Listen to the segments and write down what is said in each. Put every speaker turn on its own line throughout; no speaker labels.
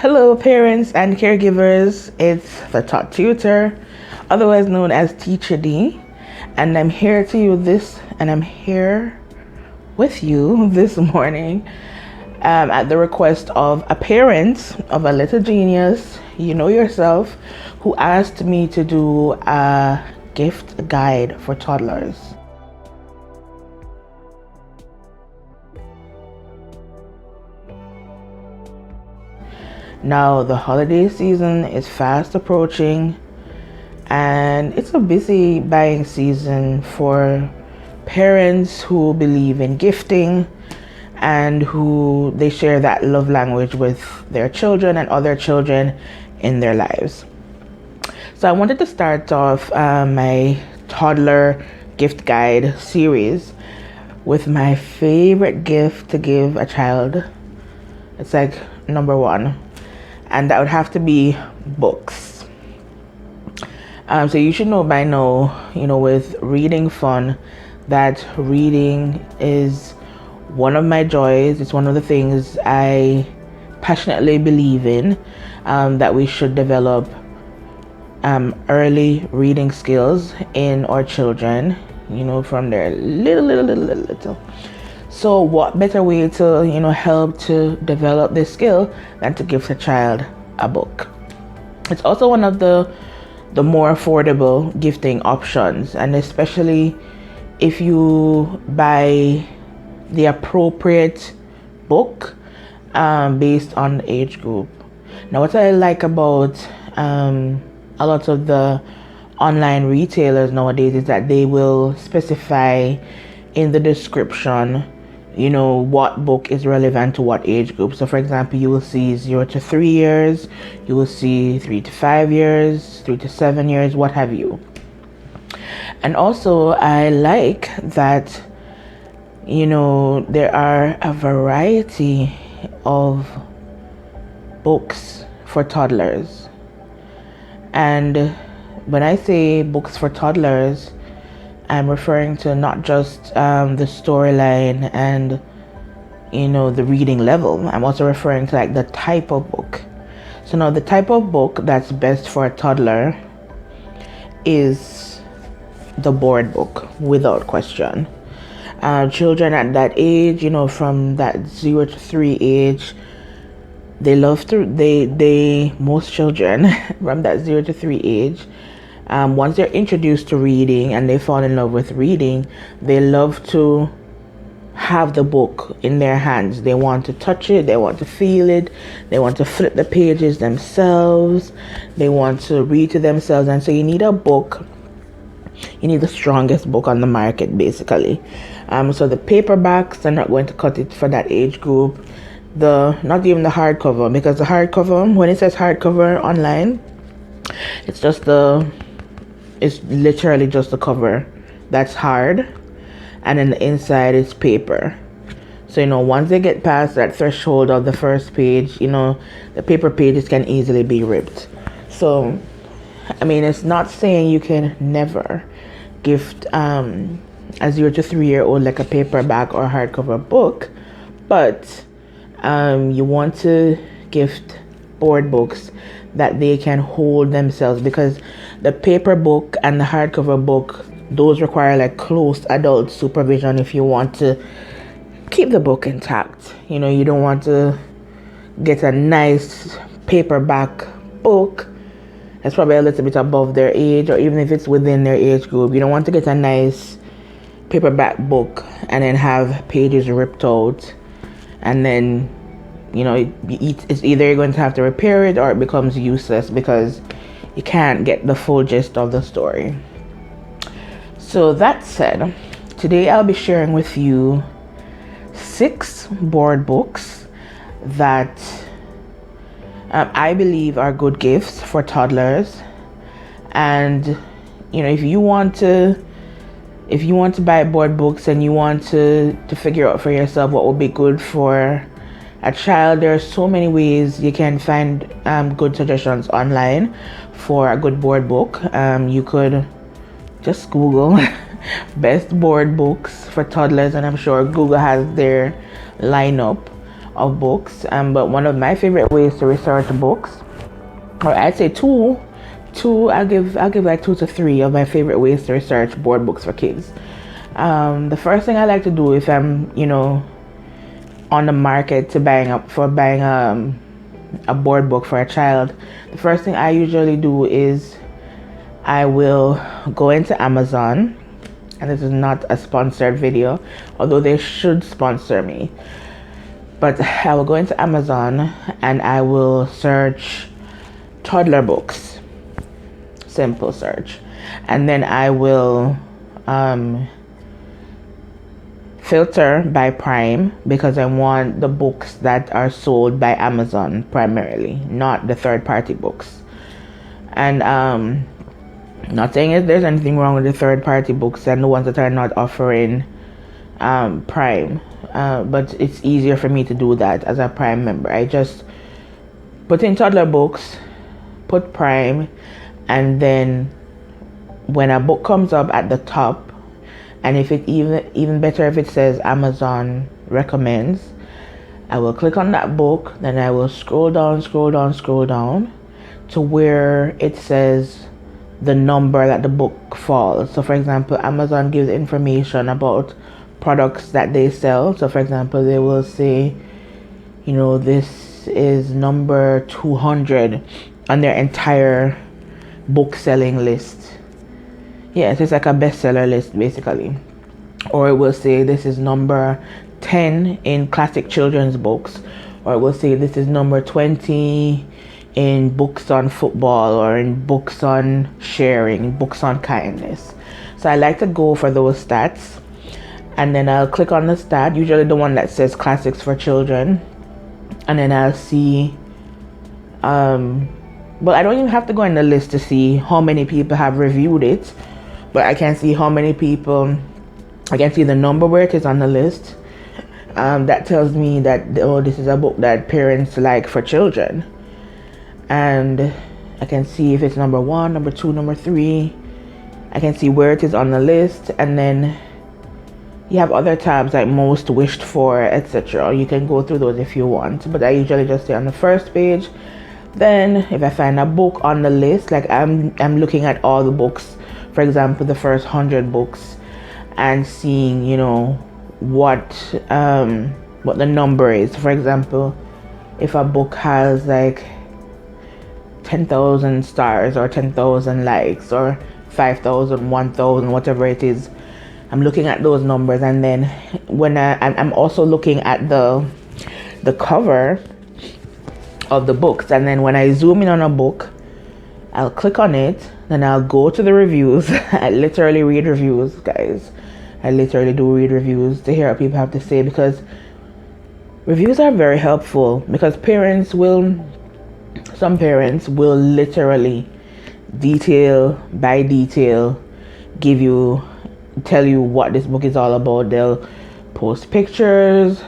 Hello, parents and caregivers. It's the Tutor, otherwise known as Teacher D, and I'm here with you this morning at the request of a parent of a little genius, you know yourself, who asked me to do a gift guide for toddlers. Now, the holiday season is fast approaching, and it's a busy buying season for parents who believe in gifting and who they share that love language with their children and other children in their lives. So I wanted to start off my toddler gift guide series with my favorite gift to give a child. It's like number one, and that would have to be books. So you should know by now, with Reading Fun, that reading is one of my joys. It's one of the things I passionately believe in, that we should develop early reading skills in our children, from their little. So what better way to, help to develop this skill than to give a child a book? It's also one of the more affordable gifting options, and especially if you buy the appropriate book based on age group. Now, what I like about a lot of the online retailers nowadays is that they will specify in the description what book is relevant to what age group. So for example, you will see 0 to 3 years, you will see 3 to 5 years, 3 to 7 years, what have you. And also I like that there are a variety of books for toddlers. And when I say books for toddlers, I'm referring to not just the storyline and the reading level. I'm also referring to like the type of book. So now the type of book that's best for a toddler is the board book, without question. Children at that age, from that 0 to 3 age, most children from that 0 to 3 age, once they're introduced to reading and they fall in love with reading, they love to have the book in their hands. They want to touch it, they want to feel it, they want to flip the pages themselves, they want to read to themselves. And so you need a book, you need the strongest book on the market, basically. So the paperbacks are not going to cut it for that age group. Not even the hardcover, because the hardcover, when it says hardcover online, it's literally just the cover that's hard, and then the inside is paper. So once they get past that threshold of the first page, the paper pages can easily be ripped. So it's not saying you can never gift a 0 to 3 year old like a paperback or hardcover book, but you want to gift board books that they can hold themselves, because the paper book and the hardcover book, those require like close adult supervision if you want to keep the book intact. You don't want to get a nice paperback book that's probably a little bit above their age, or even if it's within their age group. You don't want to get a nice paperback book and then have pages ripped out, and then it's either you're going to have to repair it or it becomes useless because you can't get the full gist of the story. So that said, today I'll be sharing with you 6 board books that I believe are good gifts for toddlers. And if you want to buy board books and you want to figure out for yourself what would be good for a child, there are so many ways you can find good suggestions online for a good board book. You could just Google best board books for toddlers, and I'm sure Google has their lineup of books, but one of my favorite ways to research books, or I'd say two, I'll give like 2 to 3 of my favorite ways to research board books for kids. The first thing I like to do if I'm on the market to buying a board book for a child, the first thing I usually do is I will go into Amazon, and this is not a sponsored video, although they should sponsor me, but I will go into Amazon and I will search Toddler Books, simple search, and then I will filter by Prime, because I want the books that are sold by Amazon primarily, not the third-party books. And not saying that there's anything wrong with the third-party books and the ones that are not offering Prime, but it's easier for me to do that as a Prime member. I just put in Toddler Books, put Prime, and then when a book comes up at the top, and if it even better if it says Amazon recommends, I will click on that book. Then I will scroll down to where it says the number that the book falls. So for example, Amazon gives information about products that they sell. So for example, they will say, this is number 200 on their entire book selling list. Yes, it's like a bestseller list basically. Or it will say this is number 10 in classic children's books, or it will say this is number 20 in books on football, or in books on sharing, books on kindness. So I like to go for those stats, and then I'll click on the stat, usually the one that says classics for children, and then I'll see well, I don't even have to go in the list to see how many people have reviewed it, but I can see how many people, I can see the number where it is on the list. That tells me that, this is a book that parents like for children. And I can see if it's number 1, number 2, number 3. I can see where it is on the list, and then you have other tabs like most wished for, etc. You can go through those if you want, but I usually just stay on the first page. Then if I find a book on the list, like I'm looking at all the books, for example the first 100 books, and seeing what the number is. For example, if a book has like 10,000 stars or 10,000 likes or 5,000, 1,000, whatever it is, I'm looking at those numbers. And then when I'm also looking at the cover of the books, and then when I zoom in on a book, I'll click on it, then I'll go to the reviews. I literally read reviews, guys. I literally do read reviews to hear what people have to say, because reviews are very helpful, because some parents will literally detail by detail tell you what this book is all about. They'll post pictures,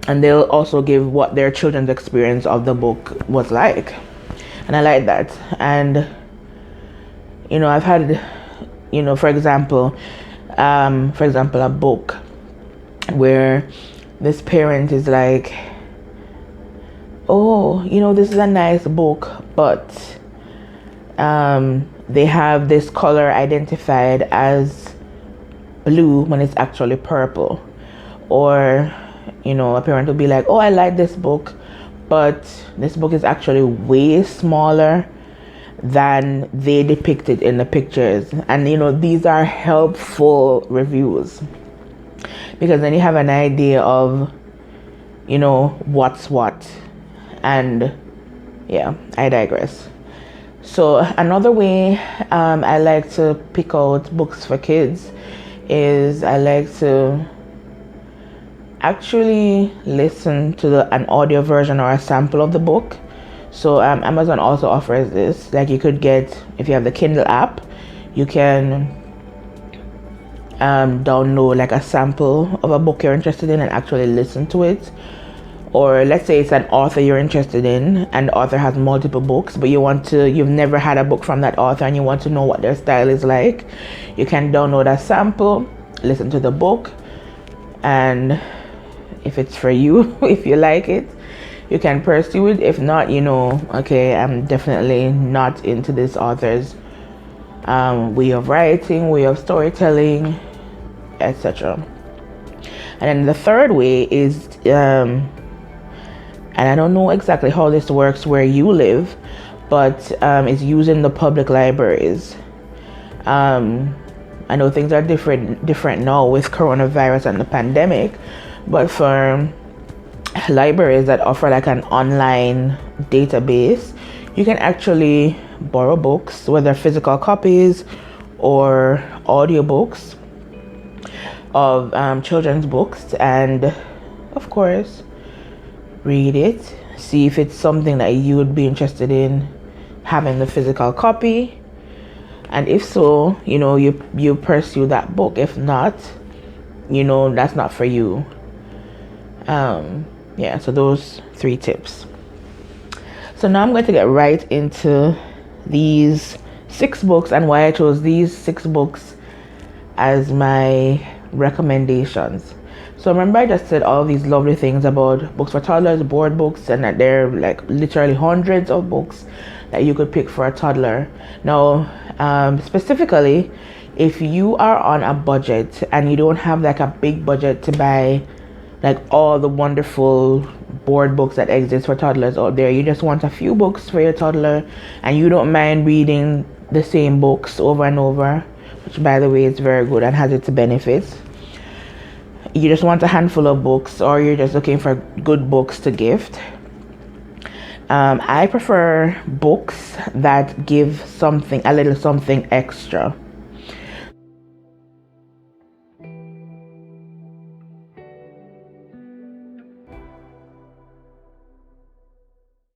and they'll also give what their children's experience of the book was like, and I like that. And I've had for example a book where this parent is like, this is a nice book, but they have this color identified as blue when it's actually purple. Or a parent will be like, I like this book, but this book is actually way smaller than they depicted in the pictures. And these are helpful reviews, because then you have an idea of what's what. And yeah, I digress. So another way I like to pick out books for kids is I like to actually listen to an audio version or a sample of the book. So Amazon also offers this. Like, you could get, if you have the Kindle app, you can download like a sample of a book you're interested in and actually listen to it. Or let's say it's an author you're interested in, and the author has multiple books, but you've never had a book from that author and you want to know what their style is like. You can download a sample, listen to the book, and if it's for you. If you like it, you can pursue it. If not, okay, I'm definitely not into this author's way of writing, way of storytelling, etc. And then the third way is, and I don't know exactly how this works where you live, but it's using the public libraries. I know things are different now with coronavirus and the pandemic, but for libraries that offer like an online database, you can actually borrow books, whether physical copies or audiobooks of children's books, and of course read it, see if it's something that you would be interested in having the physical copy, and if so, you pursue that book. If not, that's not for you. So those 3 tips. So now I'm going to get right into these 6 books and why I chose these 6 books as my recommendations. So remember, I just said all these lovely things about books for toddlers, board books, and that there are like literally hundreds of books that you could pick for a toddler. Now, specifically, if you are on a budget and you don't have like a big budget to buy like all the wonderful board books that exist for toddlers out there, you just want a few books for your toddler and you don't mind reading the same books over and over, which by the way is very good and has its benefits. You just want a handful of books, or you're just looking for good books to gift. I prefer books that give a little something extra.